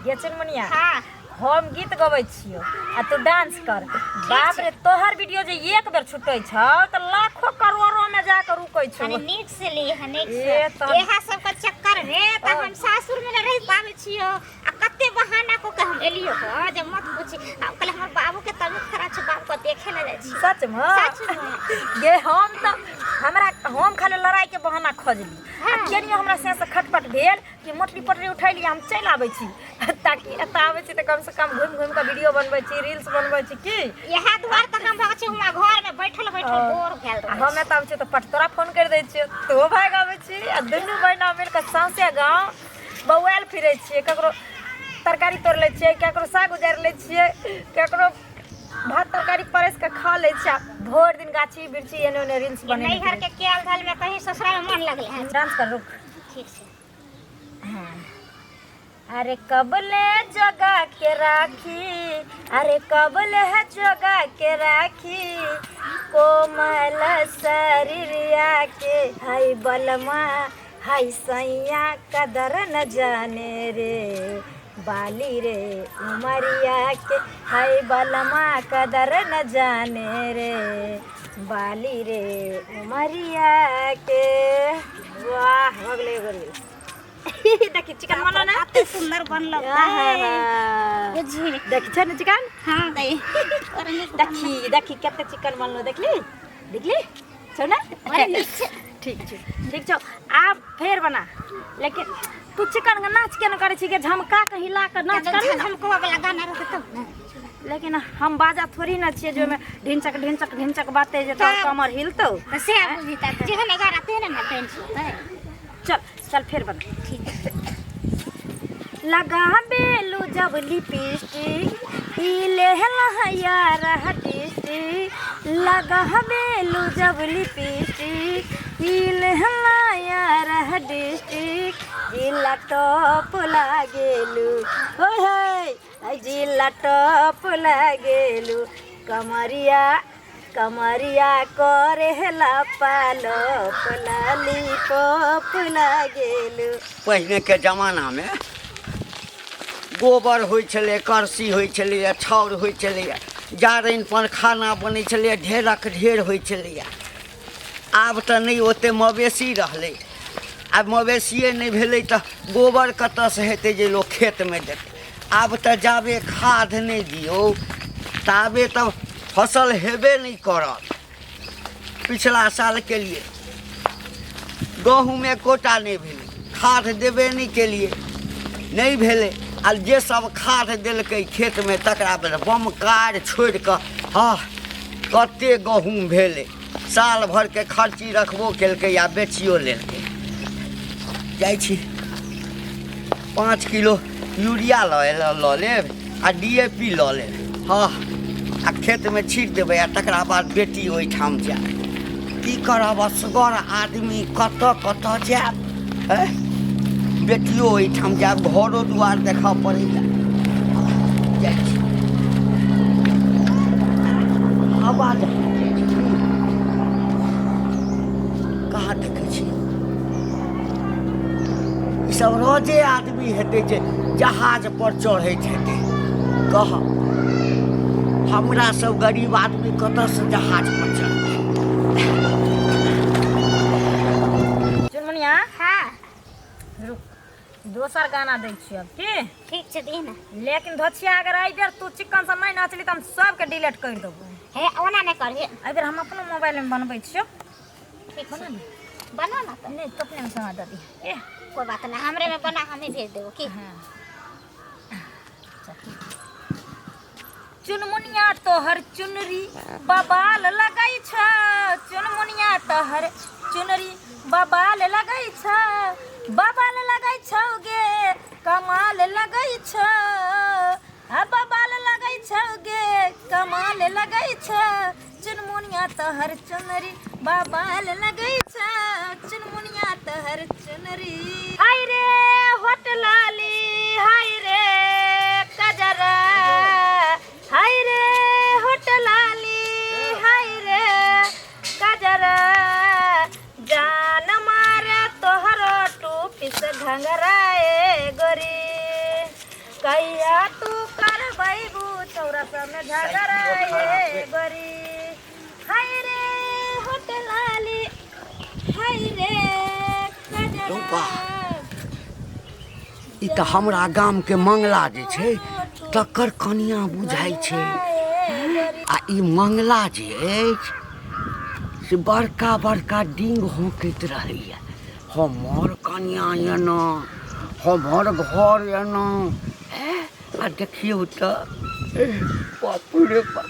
ये चुनमुनिया हाँ हम गीत गबै छियो आ तू डांस कर। बाप रे तोहर वीडियो जे एक बेर छुटै छ त लाखों करोड़ों में जाकर रुकै छ। अरे नीक से ली है नीक से ए तो एहा सब का चक्कर रे त हम सासुर में न रह पावे छियो आ कते बहाना को के हम एलियो हो जे मत पूछी आ कल हमर बाबू के तबीयत खराब छ बाबू को देखे ले जाय छी। सच में गे हम त हमरा हम खाली लड़ाई के बहाना खोजली आ केनियो हमरा से खटपट भेल कि मोटरी पटरी उठैली हम चल आबै छी ताकि एता आबै छी त कम से कम घूम घूम के वीडियो बनबै छी रील्स बनबै छी की यहा द्वार तक हम भाग छी हुआ घर में बैठल बैठल बोर भेल रह हम एता आबै छी त पटतोरा फोन कर दै छियै तो भाग आबै छी आ दुनू बहिना मिल के सौंसे गांव बौआल फिरै छियै ककरो तरकारी तोड़ लै छियै ककरो साग उजार लै छियै ककरो भात तरकारी परस के खा लै छियै भोर दिन गाछी बिरछी एने ओने रील्स बने नहीं घर के केल धल में कहीं ससुराल में मन लगले है। डांस कर रुक ठीक से अरे कबले जगा के राखी अरे कबले है जगा के राखी कोमल शरीरिया के हाय बलमा हाय सैया कदर न जाने रे बाली रे उमरिया के हाय बलमा कदर न जाने रे बाली रे उमरिया के। वाह भगले गोरी देखी चिकन बनलो ना कितने सुंदर बनलो है जी देखी छ न चिकन हां दे और देखी देखी केते चिकन बनलो देखली देखली छ ना ठीक छ आप फेर बना लेकिन तू चिकन का नाच केना करे छी के झमका के हिला के नाच कर हमको वाला गाना रख तब ना लेकिन हम बाजा थोड़ी ना छिए जो में ढिंचक ढिंचक ढिंचक बाते जे तोर कमर हिलतो से बुझीता जेहन गाना तेने ना डांस होता है। चल चल फिर बना ठीक लगा बेलू जब लिपस्टिक हिले हया रहटिस्टिक लगा बेलू जब लिपस्टिक हिले हया रहटिस्टिक जिला टॉप लागेलू होय होय जिला टॉप लागेलू कमरिया कमरिया करे हला पालो पलाली पप लागेलू। पहिने के जमाना में गोबर होइ छलै करसी होइ छलै छाउर होइ छलै जारनि पर खाना बनै छलै ढेरक ढेर होइ छलै। आब तऽ नहि ओते मवेशी रहलै आब मवेशिए नहि भेलै तऽ गोबर कतऽसँ हेतै जे लोक खेतमे देतै। आब तऽ जाबे खाद नहि दियौ ताबे तऽ फसल हेबे नहीं करत। पिछला साल के लिए गहूँमे कोटा नहीं भेले खाद देबे नहीं के लिए नहीं भेले आ जे सब खाद देलकै खेत में तकरा बेर बम कार छोड़ के हाँ कते गहूँम भेले साल भर के खर्ची रखबो केलकै या बेचियो लेलकै। जाइ छी 5 किलो यूरिया लऽ लेब आ DAP लऽ लेब हाँ आ खेत में छीट देबै आ तकरा बाद बेटी ओहिठाम जायब। की करब असगर आदमी कतऽ कतऽ जायब बेटियो ओहिठाम जायब घरो दुआर देखऽ पड़ैया। जाइ छी आवाज कहाँ देखै छी ई सब रोजे आदमी हेतै जे जहाज पर चढ़ैत हेतै कह हमरा सब गरीब आदमी कतऽ से जहाज पर चढ़बै। चुनमुनिया हां रुक दोसर गाना दै छियै अब की ठीक छै दी ना लेकिन धोछिया अगर आई बेर तू चिकन से नहीं नाचली त हम सबके डिलीट कर देबो। हे ओना नहीं करबे आई बेर हम अपना मोबाइल में बनबै छियो ठीक बना बना ना तो नहीं तो अपने में सुना ददी ए कोई बात ना हमरे में बना हमें भेज देबो की हां चुनमुनिया तोहर चुनरी बबाल लगाई छ चुनमुनिया तोहर चुनरी बबाल लगाई छ बबाल लगाई छ गे कमाल लगाई छ आ बबाल लगाई छ गे कमाल लगाई छ चुनमुनिया तोहर चुनरी बबाल लगाई छ चुनमुनिया तोहर चुनरी हाय रे होटलाली हाय रे कजरा हाय रे होटलाली हाय रे कजरा जान मारे तोहर टूपी से घंघराए गोरी कहिया तू कर बैबू चौरस में झगड़ा ये गोरी हाय रे होटल वाली हाय रे रूपा ई त हमरा गाम के मंगला जे छै तकर कनिया बुझाइ छै आ ई मंगला जे अछि से बड़का बड़का डिंग होकैत रहैया हमर कनिया एना हमर घर एना आ देखियौ तऽ बाप रे बाप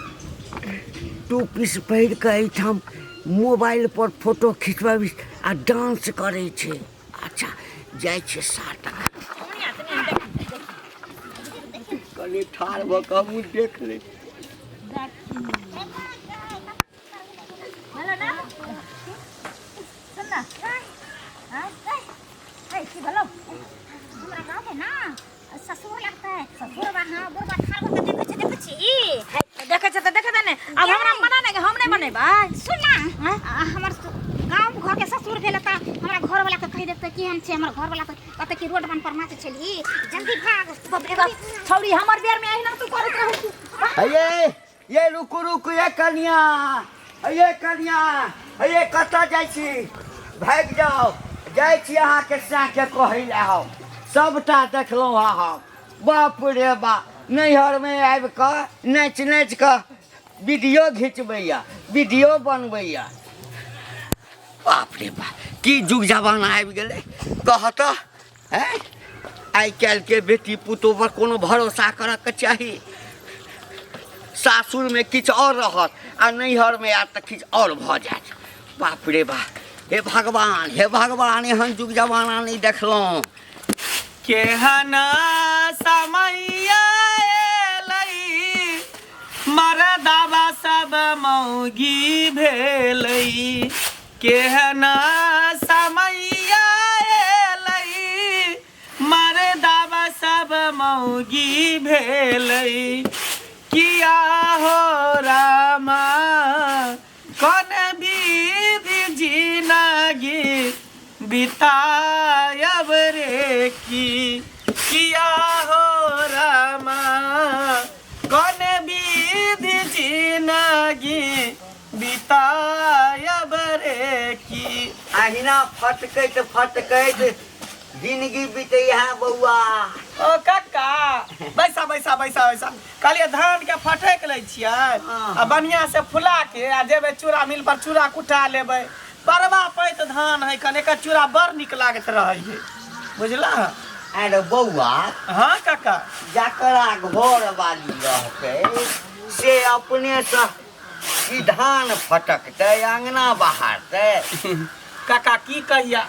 टू पीस पहिर कऽ एहिठाम मोबाइल पर फोटो खिचबाबी आ डांस करै छै अच्छा जाइ छै 60 कनी ठाढ़ भऽ कऽ हमहूँ देख लै हमरा गाँव के ना ससुर लगता है ससुर वहाँ बुढ़वा ठाड़ होकर देखे छै तऽ देखे ने अब हमरा मना नहीं हम नहीं बनेबा सुन ना हमर गाँव घर के ससुर भेल त हमरा घर वाला के कहि देते कि हम छे हमर घर वाला कहते कि रोड बन पर माचे छली जल्दी भाग छौरी हमर बेर में अहिना तू करत रहू ये रुकू ये कनिया ये कतऽ जाइ छी भागि जाओ जाइ छी अहाँके साँके कहै लए हम सबटा देखलहुँ हम बाप रे बाप नैहरमे आबि कऽ नाचि कऽ वीडियो घिचबैया वीडियो बनबैया बाप रे बाप की जुग जमाना आबि गेलै कह तऽ आइ काल्हिके बेटी पुतोह पर कोनो भरोसा करऽके चाही सासुरमे किछु आओर रहत आ नैहरमे आयत तऽ किछु आओर भऽ जायत बाप रे बाप हे भगवान एहन जुग जमाना नहीं देखलहुँ केहन समय एलै मरदावा सब मौगी भेलै केहन समय एलै मरदावा सब मौगी भेलै किया हो रामा कौन विधि जिंदगी बितायब रे की किया हो रामा कौन विधि जिंदगी बितायब रे की अहिना फटकैत जिंदगी बीते है बउआ ओ कक्का बैसा कहलिए धान के फटक लै छियै आ बढ़िया से फुला के आ जेबै चूड़ा मिल पर चूड़ा कुटा लेबै परवा पैत धान है कने का चूड़ा बड़ निक लागत रहै है बुझला अरे बउआ हाँ कक्का जकरा घर वाली रहतै से अपने से ई धान फटकतै अंगना बहारतै कक्का की कहिया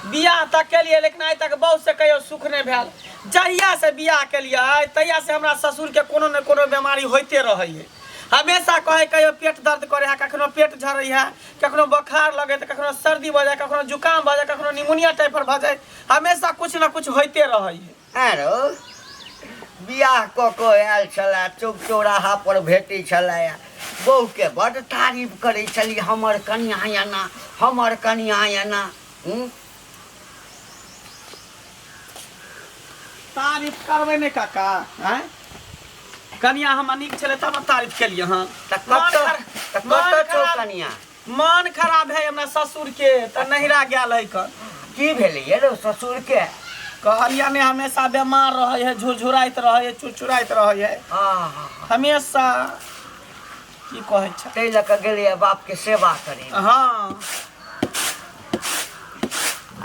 बियाह तक केलिए लेकिन आइ तक बहुत से कहियो सुख नहीं भेल जहिया से बियाह केलिए तहिया से हमरा ससुर के कोनो न कोनो बीमारी होते रहै है हमेशा कहे कहियो पेट दर्द करे है कखनो पेट झरै है कखनो बुखार लगे तो कखनो सर्दी भऽ जाए कखनो जुकाम भऽ जाए कखनो निमोनिया टाइफर भऽ जाए हमेशा कुछ न कुछ होते रहै है आरो बियाह कऽ कऽ आयल छलै चौक चौराहा पर भेटै छलै बहू के बड़ तारीफ करै छली हमर कनिया एना तारीफ करबै ने काका हैं कनिया हम नीक छलै तब तारीफ केलिए हां कनिया मन खराब है हमरा ससुर के त नहिरा गेल है की भेलै रे ससुर के कहलिया ने हमेशा बीमार रहे है झुरझुराइत रहे है चुरचुराइत रहे है हमेशा की कहै छै तै लऽ कऽ गेलियै बाप के सेवा करे हाँ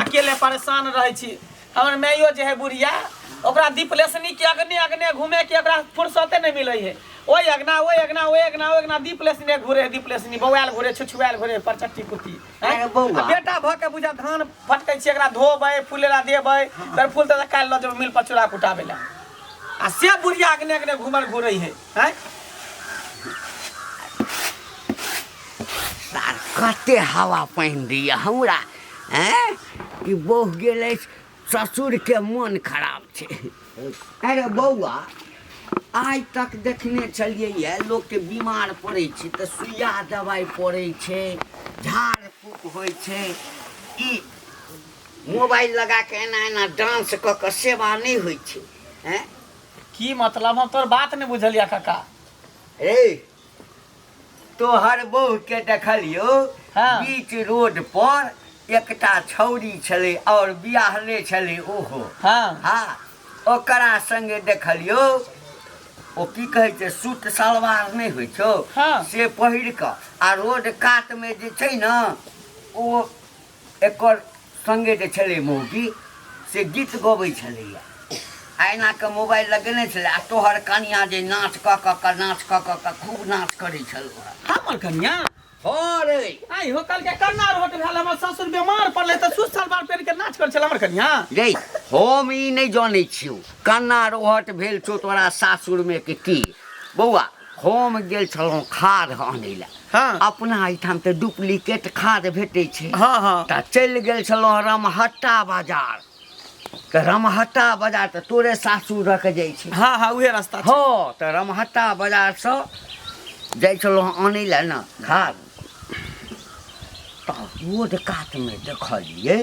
अकेले परेशान रहे छी हमर माइयो जे है बुढ़िया ओकरा दीपलेसनी के अगने घूमे के ओकरा फुर्सते नहीं मिले है ओई अगना दीपलेसनी दीपलेसनी बौआल घुरे छुछुआल घुरे परचट्टी कुत्ती बेटा भ के बुझा धान फटकै छी एकरा धोबै फूलेला देबै तर फूल त काल ल जेबै मिल पर चूड़ा कुटाबे ला आ से बुढ़िया अगने घूमल घुरै है हैं सार कते हवा पानि दिया हमरा हैं कि बहू गेलै ससुर के मन खराब छै अरे बौआ आइ तक देखने छलिए लोग के बीमार पड़े छै तऽ सुइया दवाई पड़े छै झाड़ फूक होइ छै ई मोबाइल लगा के एना डांस कऽ के सेवा नहीं होइ छै हैं की मतलब हम तोर बात नहीं बुझलिया काका। ए तोहर बहू के देखलियो हाँ। बीच रोड पर एकटा छौरी छले और बियाहले छले ओहो। हाँ हाँ ओकरा संगे देखलियो ओ की कहै छै सूट सलवार नहीं होइ छौ हाँ। से पहिर कऽ आ रोड कात में जे छै न ओ एकर संगे जे छले मौगी से गीत गबै छलैया आइना के मोबाइल लगेने छले आ तोहर कनिया जे नाच कऽ खूब नाच करै छल। हमर कन्या हाँ रे आई हो कल के कन्ना रोट भेल हमर ससुर बीमार पड़ले त सूट सलवार पहिर के नाच कर छल हमर कन्या। रे हम ई नहीं जानै छियौ कन्ना रोहट भेल छौ तोरा सासुर में के की बौआ। हम गेल छलहुँ खाद आनै लए। हाँ। अपना एहिठाम तऽ डुप्लीकेट खाद भेटै छै। हाँ हाँ तऽ चलि गेल छलहुँ रमहट्टा बाजार। तऽ रमहट्टा बाजार तऽ तोरे सासुर रख जाइ छै। हाँ हाँ उहे रास्ता छै। हाँ तऽ रमहट्टा बाजारसँ जाइ छलहुँ आनै लए ने खाद। तऽ रोड कातमे देखलियै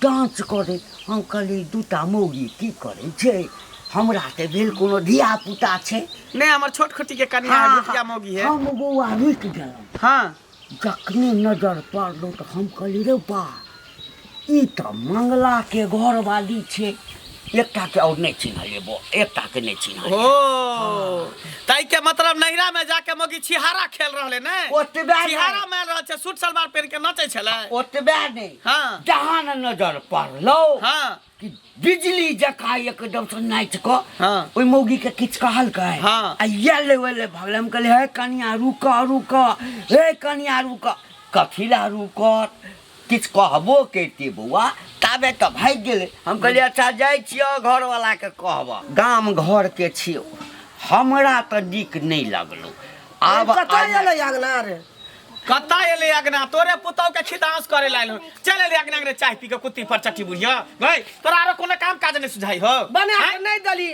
डांस करे। हम कहलियै दूटा मौगी की करै छै हमरा तऽ भेल कोनो धिया पुता छै। नहीं हमर छोट खोटी के कन्या है गुटिया मौगी है। हम बौआ रुकि गेलहुँ। हाँ जखने नजर पड़लौ तऽ हम कहलियै रे बा ई तऽ मंगला के घर वाली छै। एकटा के और नहीं चिन्हलियै बो एकटा के नहीं चिन्हलियै। ओ ताई के मतलब नैहरा में जाके मौगी छिहारा खेल रहले ने। ओतबे नहीं। छिहारा में रहल छै सूट सलवार पहिर के नाचै छले। ओतबे नहीं। हाँ जहाँ नजर पड़लौ हाँ कि बिजली जका एकदम से नाच कऽ हाँ। ओइ मौगी के किछ कहलकै। हाँ। आ येले वेले भगले हम कहलियै हे कनिया रुक हे कनिया रुक। कथिला रुकत किछ कहबो करती बौआ ताबे तऽ भागि गेलै। हम कहलियै अच्छा जाइ छियौ घरवला के कहबऽ गाम घर के छियौ हमरा तऽ नीक नहीं लगलो। आब कता एले अगना तोरे पुतौ के खिदांस करे लाइल चल एले अगना रे चाय पी के कुत्ती पर चट्टी बुझिया भाई तोरा आरो कोनो काम काज नहीं सुझाई हो बने नहीं दली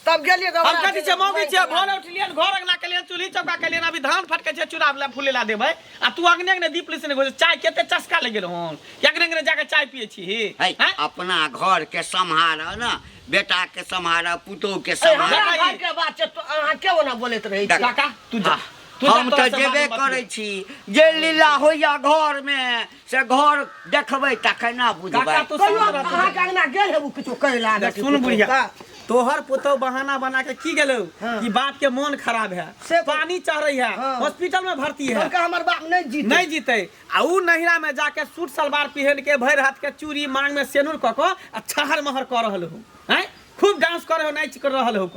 तब गेलिए हम कथि छै मौगी छै भोर उठलियन घर अगना के लिए चूल्ही चौका के लिए अभी धान फटके छै चूड़ा वाला फूले ला देबै आ तू अगने ने दीप लिस ने चाय केते चस्का लग गेल हन अगने ने जाके चाय पिए छी है अपना घर के सम्हार ना बेटा के सम्हार पुतौ के सम्हार। घर के बात छै तो अहाँ के ओना बोलैत रहै छी काका तू जा हम तऽ जेबे करै छी जे लीला होइया घर में से घर देखबै तखन ना बुझबै। काका तू अहाँ के अंगना गेल हेबू किछो कहै लागे सुन बुढ़िया तोहर पुतौ बहाना बना के की गेलो कि बाप के मन खराब है पानी चढ़ रही है हॉस्पिटल में भर्ती है हमर बाप नहीं जीते आ उ नहिरा में जाके सूट सलवार पहन के भर हाथ के चूड़ी मांग में सेनुर क के आ छहर महर कर रहल हो हैं खूब डांस कर नाच कर रहल हो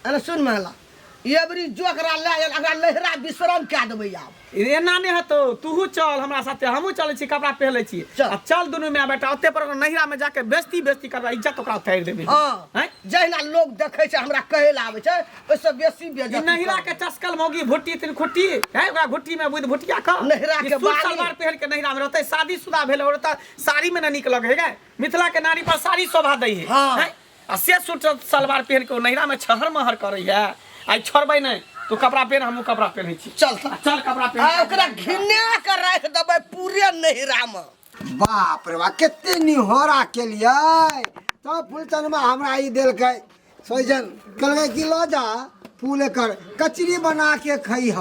अरे सुन महला ये बरी जोकरा ले अगर लहरा विश्राम क्या देबै आब एना नहीं हतो तूहू चल हमरा साथे हमहू चलै छी कपड़ा पहन छी आ चल दुनू में बेटा ओते पर नहिरा में जाके बेइज्जती करबा इज्जत ओकरा उतार देबे। हां जहिना लोग देखै छै हमरा कहै ला आबै छै ओइसे बेसी बेइज्जती नहिरा के चस्कल मौगी भुट्टी तीन खुट्टी है ओकरा भुट्टी में बुध भुटिया का नहिरा के सूट सलवार पहन के नहिरा में रहते शादीशुदा भेल और त साड़ी में न निक लगे है मिथिला के नारी पर साड़ी शोभा दै है आ से सूट सलवार पहन के नहिरा में छहर महर करे है आई छोड़बै नहीं तू कपड़ा पहन हमहू कपड़ा पहनै छी चल चल कपड़ा पहन ओकरा घिन्ने के राख देबै पूरे नहिरा में। बाप रे बाप कते निहोरा के लिए तो फूलचंद में हमरा ई देलकै सोजन कहलकै कि लो जा फूल कर कचरी बना के खई ह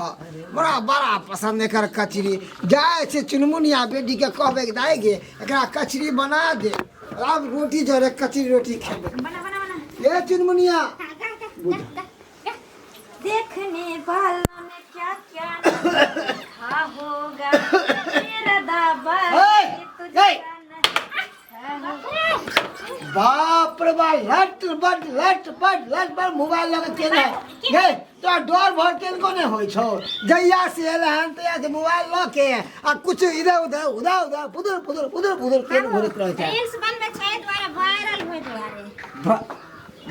बड़ा बड़ा पसंद एकर कचरी जाए छै चुनमुनिया बेटी के कहबै कि दाई गे एकरा कचरी बना दे अब रोटी जरे कचरी रोटी खेबै बना ये चुनमुनिया देखने वालों ने क्या क्या लिखा होगा मेरा दावा बाप रे बाप लट बट मोबाइल लगे केना गे तो डर भर के कोने होय छौ जइया से एलहन तइया से मोबाइल ल के आ कुछ इधर उधर पुदर के घुरत रह छै रील्स बनबे छै द्वारा वायरल होय द्वारे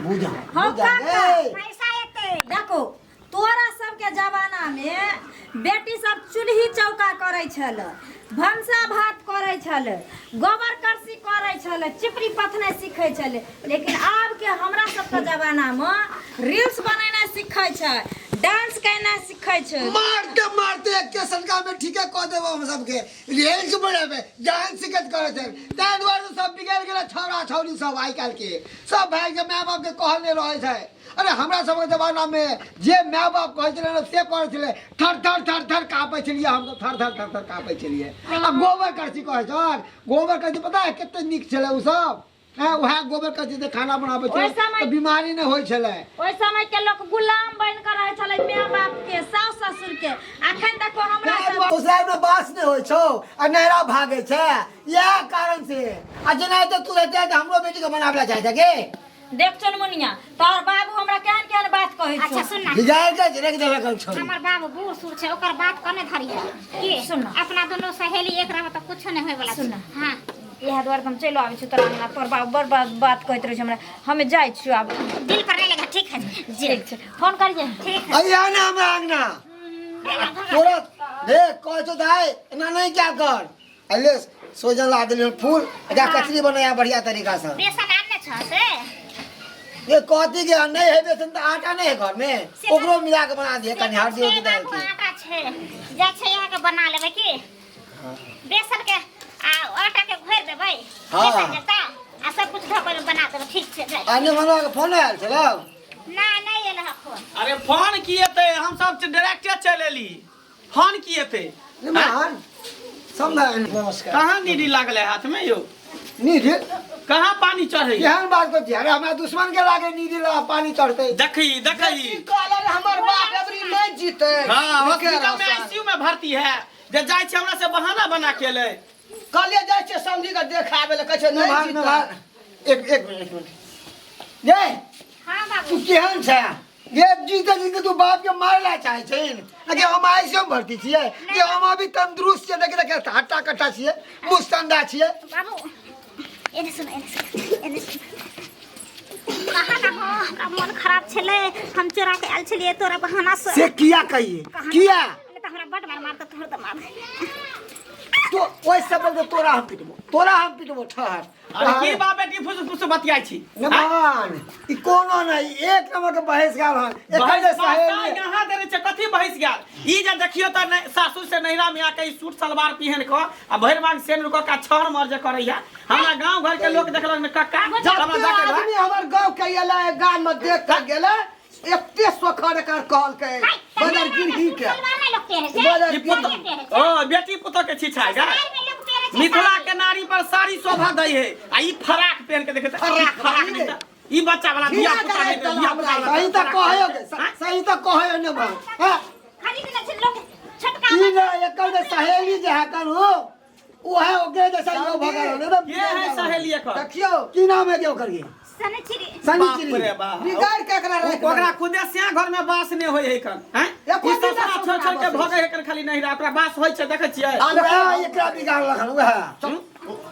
बुझा हम बुझा काका ए पैसा एते देखो तोरा सबके जमाना में बेटी सब चूल्ही चौका करे छल भंसा भात करे छल गोबर करसी करे छल चिपरी पथने सीखे छल लेकिन आब के हमरा सबके जमाना में रील्स बनेनाइ सीखे छै डांस केना सिखै छै मारते मारते एक के सनका में ठीके कह देबो हम सबके रेल के बड़े में जान सिकत करे छै तां दुआरे सब बिगड़ गेल छौड़ा छौरी सब आइ काल के सब भाई के माय बाप के कहले रहे छै अरे हमरा सबके जमाना में जे माय बाप कहै छले ने से करे छले थर थर थर थर कापै छलिए हम तो थर थर थर थर कापै छलिए आ गोबर करसी कहै छै गोबर करसी पता है कते निक छले उ सब वह गोबर करसी से खाना बनाबै छै तो बीमारी नहीं होय छले ओइ समय के लोग गुलाम बन के रहे छले माय बाप के सास ससुर के अखन देखो हमरा सब उसराय में बास नहीं होय छौ आ नहरा भागे छै यह कारण से आ जेना तो तू रहते त हमरो बेटी के बनावला चाहे छै के देख चनमुनिया तोहर बाबू हमरा केहन केहन बात कहै छै अच्छा सुन ना बिगाड़ के रख देबे कर छौ हमर बाबू बूढ़ सूढ़ छै ओकर बात कने धरी है की सुन ना। अपना दोनों सहेली एक रह त कुछ नहीं होय वाला सुन ना। हां इएह दुआरे हम चलि आबै छी तोरा अंगना तोहर बाबू बड़ बात कहैत रहै छै हमरा हमे जाइ छियो आब दिल पर नहीं लगा ठीक है ठीक छै फोन करिए ठीक है अइया ना हमरा अंगना तुरंत देख कह तो दाई एना नहीं क्या कर अले सोजन ला देलियो फूल एकरा कचरी बनाया बढ़िया तरीका से बेसन आनने छ से ये कहती के नहीं है बेसन तो आटा नहीं है घर में ओकरो मिला के बना दिए कनी हल्दी उल्दी डाल के आटा छै जा छै यहाँ के बना लेबै की बेसन के आ आटा के घोर देबै हाँ। बेसन जता आ सब कुछ ढक बना देबै ठीक छै जाय आने मनो के फोन आयल छलो ना नहीं एले फोन अरे फोन किएते हम सब डायरेक्टे चल एली फोन किएते निमान समझ नमस्कार कहाँ नीडी लागले हाथ में यो नीडी कहाँ पानी चढ़े केहन बात करती अरे हमरा दुश्मन के लागे नीडी ला पानी चढ़ते देखी कॉलर हमर बाप अबरी नहीं जीते हाँ हॉस्पिटल में आईसीयू में भर्ती है जे जाय छै हमरा से बहाना बना के ले कले जाय छै समझी के देखाबे ले कहै छै नहीं निमान जीते निमान एक मिनट ये हां बाबू तू केहन छै ये जीते जीते तू बाप के मारला चाहे छिन लगे हम आईसीयू में भर्ती छिए ये हम अभी तंदुरुस्त छिए देखे हट्टा कट्टा छिए मुस्तंदा छिए बाबू एने सुन एने सुन कहा ना हो हमरा मन खराब छले हम चोरा के आल छलिए तोरा बहाना से किया कहिए किया तो हमरा बड़ मार के तोड़ दमाद तो ओइ सब बोल तोरा हम पिटबो ठहर अरे की बाप बेटी फुस फुस बतियाई छी नमान ई कोनो नहीं एक नंबर के बहस गाल हन एकर जे सहेली यहाँ देने छै कथी बहिस गेल ई जे देखियो त सासू से नैरा में आके सूट सलवार पहन के आ भैर मांग सेन रुक का छहर मर जे करैया हमरा गांव घर के लोग देखलक में कक्का हमरा जाके आदमी हमर गांव के एला गांव में देख के गेला एते सोखर कर कहल के बदर गिरही के नहीं लगते हैं से बदर ई पुतो ओ बेटी पुतो के छिछाएगा मिथिला के नारी पर साड़ी शोभा दै है आ ई फराक पहन के देखे फराक नहीं ई बच्चा वाला बिया पुता नहीं बिया पुता सही त कहयो ने बा खाली के न लोग छटका ई ना एकर जे सहेली जे है करू ओहे ओकरे जैसा यो भगल ने ये है सहेली एकर देखियो की नाम है के ओकर के सनचिरी बाप रे बाप बिगाड़ के एकरा रख ओकरा खुदे से घर में बास नहीं होय है कन हैं एको ई दिन सब ना छोड़ छोड़ के सोचना भगे है कन खाली नहीं रहा ओकरा बास होय छै देखे छियै एकरा बिगाड़ लखन वह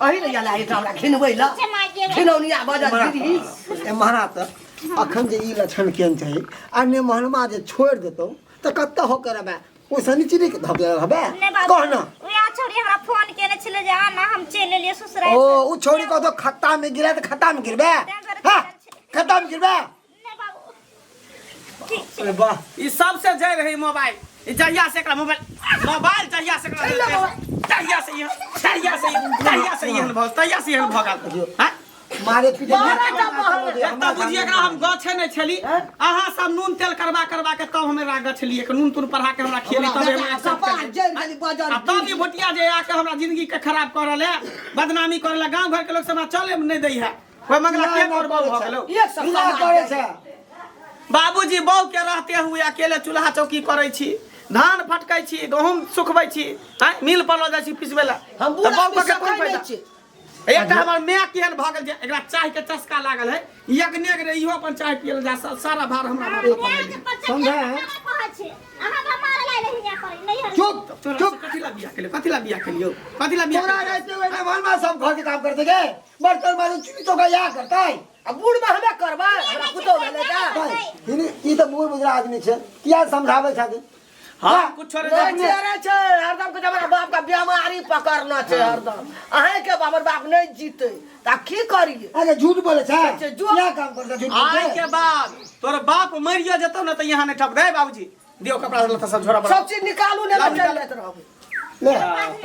अही ले जाला इटा हमरा खिनबै ला से मागे खिनौनिया बदर गिरही ए महाराज अखन जे ई लक्षण केन चाही अन्य महनमा जे छोड़ देतौ त कत्ता हो करबे ओ सनिचिरी के धबे हबे कहना ओया छोरी हमरा फोन केने छले जे आना हम चल एलिए ससुराल ओ उ छोड़ी को तो खत्ता में गिरे त खत्ता में गिरबे हां खत्ता में गिरबे नहीं बाबू अरे वाह ई सबसे जय रही मोबाइल ई जहिया से एकरा मोबाइल जहिया से एकरा तहिया से एहन भगल हैं मारे पीटे एकटा बुझिए एकरा हम गछे नहीं छली अहाँ सब नून तेल करवा के तब हमरा गछली एक नून तून पढ़ा के हमरा खेली तब हमरा कपाल जड़ गली बदर आ तब ई भोटिया जे आके हमरा जिंदगी के खराब करल है बदनामी करल है गांव घर के लोग सब हमरा चले नहीं दै है कोई मंगला के और बहु हो गेलो एक सप्ताह करे छै बाबूजी बहु के रहते हुए अकेले चूल्हा चौकी करे छी धान फटकै छी गहूम सुखबै छी हैं मिल पर ल जाइ छी पिसबे ला हम तो बुढ़ा बहु के कोन नहीं फायदा छी एकटा हमर माय केहन भ गेल जे एकरा चाय के चस्का लागल है यज्ञ रे इहो अपन चाय पियल जा सारा भार हमरा माथा पर समझा अहाँ का मार लाई नहीं जा करे नहीं चुप कथी ला बिया के लियो कथी ला बिया तोरा रहते हुए ना मन में सब घर के काम करते के बर्तन मारू चुनी तो का या करता है अब बूढ़ में हमे करबा हमरा पुतो भेले का ई तो बूढ़ बुजुर्ग आदमी छै किया समझावे छथि हां कुछ छोड़ दे चेहरा छै हरदम के जमाना बाप का बीमारी पकड़ना छै हरदम अहे के हमर बाप नहीं जीते ता की करिए अरे झूठ बोले छै अच्छा, झूठ। क्या काम करता झूठ आज बोले के बाद तोर बाप मरियो जतो न त यहां ने ठप दे बाबूजी दियो कपड़ा लत्ता सब झोरा पर सब चीज निकालू ने लाओ, चल निकाल। लेत रहबे ले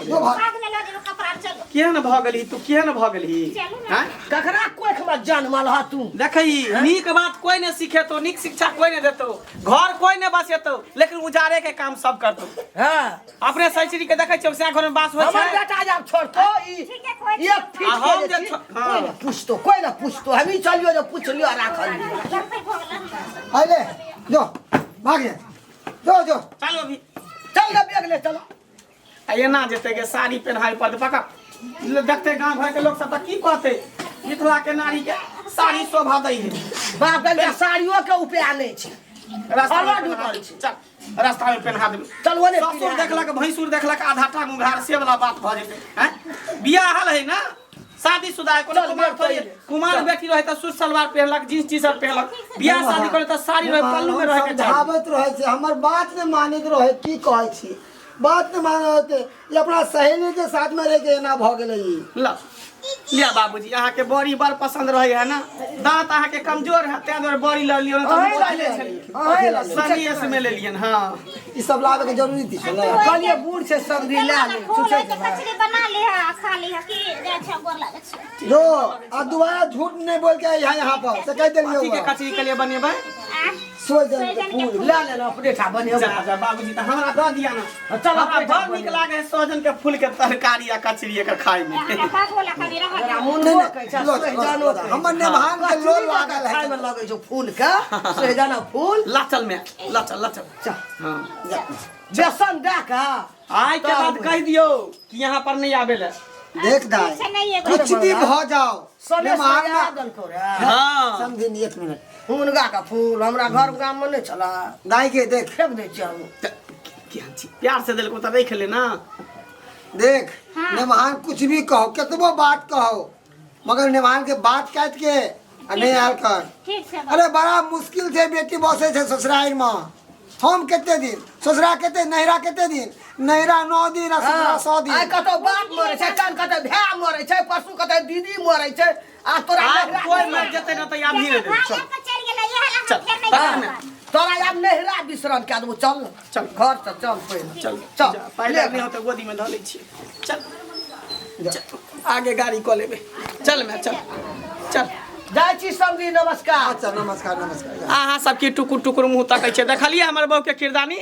जो भाग में ला दे कपड़ा चलो केहन भ गेली तू केहन भ गेली चलू ना हैं ककरा कोख में जन्मल ह तू देखई नीक बात कोई ने सिखेतो नीक शिक्षा कोई ने देतो घर कोई ने बसेतो लेकिन उजारे के काम सब करतो हां अपने सैचरी के देखै छियै घर में बास होइ हमर छै बेटा जब छोड़तो ई ठीक है कोई एक फीट आ हम के जे जे छो- कोई न पूछतो कोई न पूछतो हमी चलियो जो पूछ लियो राखल घर पे भोगला अरे जो भाग जा जो चलो अभी चल गे बेग ले चलो आ एना जेते के साड़ी पहनाई पड़ते पका देखते गांव घर के लोग सब त की कहते मिथिला के नारी के साड़ी शोभा दै है बाप रे साड़ियों के उपाय नहीं छै रास्ता हवा में डूबल पहना- चल रास्ता में पहना देबे चल ओने ससुर देखलक भैंसुर देखलक आधा टांग उघार से वाला बात भ जेते हैं बियाह हल है ना शादीशुदा है कोनो चल, कुमार बेट थोड़ी पहिले। कुमार बेटी रहे त सूट सलवार पहनलक जींस टी शर्ट पहनलक बियाह शादी करे त साड़ी रहे पल्लू में रहे के चाहिए समझाबैत रहे छै हमर बात ने मानैत रहे की कहै छी बात ने मानैत ये अपना सहेली के साथ में रह के एना भ गेलै ई ला लिया बाबूजी अहाँ के बड़ी बड़ पसंद रहे है ना दांत अहाँ के कमजोर है ते द्वारे बड़ी ल लियो ना अहीं तो ला ले ले छलिए अहीं ला ले सनिए से में ले लियन हां ई सब लावे के जरूरी थी कहलिए बूढ़ से समझी ले ले खोले सोचे के कचरी बना ले है खा ले है कि जाय छै गोर लागे छै जो अब दोबारा झूठ नहीं बोल के यहाँ पर से कह ठीक है देलिए कचरी के लिए बनेबै सोच दे फूल ले ले अपने ठा बने जा जा बाबूजी त हमरा दऽ दिया ना चल, हमरा अपने बड़ नीक लागे है सोहजन के फूल के तरकारी आ कचरी एकर खाय में बात बोला खाली रहा मुंडो कहै छै सहजानो हमर नेभान के लोल लागल खाय है में लगे छै फूल के सहजाना फूल लाचल में लाचल चल हां बेसन दे के आइ के बाद कह दियो कि यहाँ पर नहीं आबे ले देख दाई से नहीं है कुछ भी भ जाओ सने नेभान सया में दल को रे हां समझी एक मिनट हुनगा का फूल हमरा घर गाम में नहीं चला दाई के देख फेंक दे छी हम केहन छी प्यार से दिल को त देख ले ना देख नेभान कुछ भी कहो कितबो बात कहो मगर नेभान के बात काट के आ नहीं आल कर ठीक से अरे बड़ा मुश्किल से बेटी बसे छे ससुराल में हम केते दिन ससुरा केते नहिरा केते दिन नहिरा 9 दिन आ ससुरा 100 आइ दिन कतो बाप मरे छै कान कतो भाय मरे छै परसू कतो दीदी मरे छै आ तोरा आज नहिरा कोई मर जते ना त याद नहीं रहे भाग के चल गेलै ये चल, हम पकड़ फेर में। नहीं तोरा याद नहिरा विश्राम के देबो चल चल। घर से चल पहिले चल चल जा, पहले नहीं होते गोदी में धले छी चल चल, आगे गाड़ी को लेबे चल मैं चल चल जाइ छी समझी नमस्कार अच्छा नमस्कार नमस्कार अहाँ सबके टुकुर टुकुर मुँह तकै छै देखलिए हमर बहू के किरदानी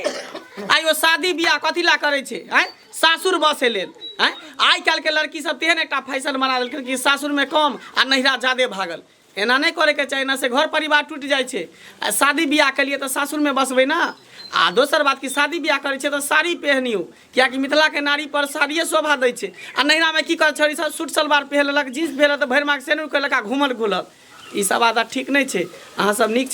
आई ओ शादी बियाह कथी ला करे छै हैं सासुर बसे लेल हैं आइ काल के लड़की सब तेहन एकटा फैशन बना देलखिन कि सासुर में कम आ नहिरा ज्यादे भागल एना नहीं करे के चाही ना से घर परिवार टूट जाइ छै आ शादी बियाह के लिए तो सासुर में बसबै ना आ दोसर बात कि शादी बियाह करे छै तो साड़ी पहनियो कियाकि मिथिला के नारी पर साड़िए शोभा दै छै आ नहिरा में की कर छोड़ी सब सूट सलवार पहिर लेलक जीन्स पहिर तऽ भरि माग सेनुर केलक आ घूमल घुलल ई सब आदत ठीक नहीं छै अहाँ सब नीक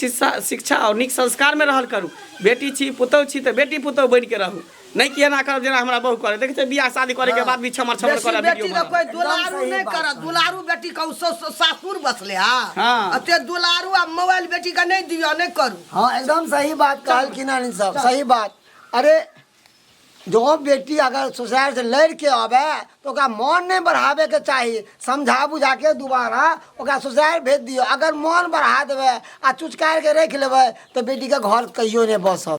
शिक्षा और नीक संस्कार में रहल करू बेटी छी पुतौह छी तऽ बेटी पुतौह बन के रहू नहीं कि एना करब जेना हमरा बहू करे देखे बियाह शादी करे के बाद भी छमर छमर करे बेटी वीडियो का कोई दुलारू नहीं कर दुलारू बेटी का सासुर बसले हाँ। अते दुलारू आ मोबाइल बेटी का नहीं दियो नहीं करू हाँ एकदम सही बात कहल कि ना सब सही बात अरे जो बेटी अगर ससुराल से लड़ के आवे तो ओकरा मन नहीं बढ़ावे के चाहिए समझा बुझा के दोबारा ओकरा ससुराल भेज दियो अगर मन बढ़ा देवे आ चुचकार के रख लेवे तो बेटी के घर कहियो नहीं बसत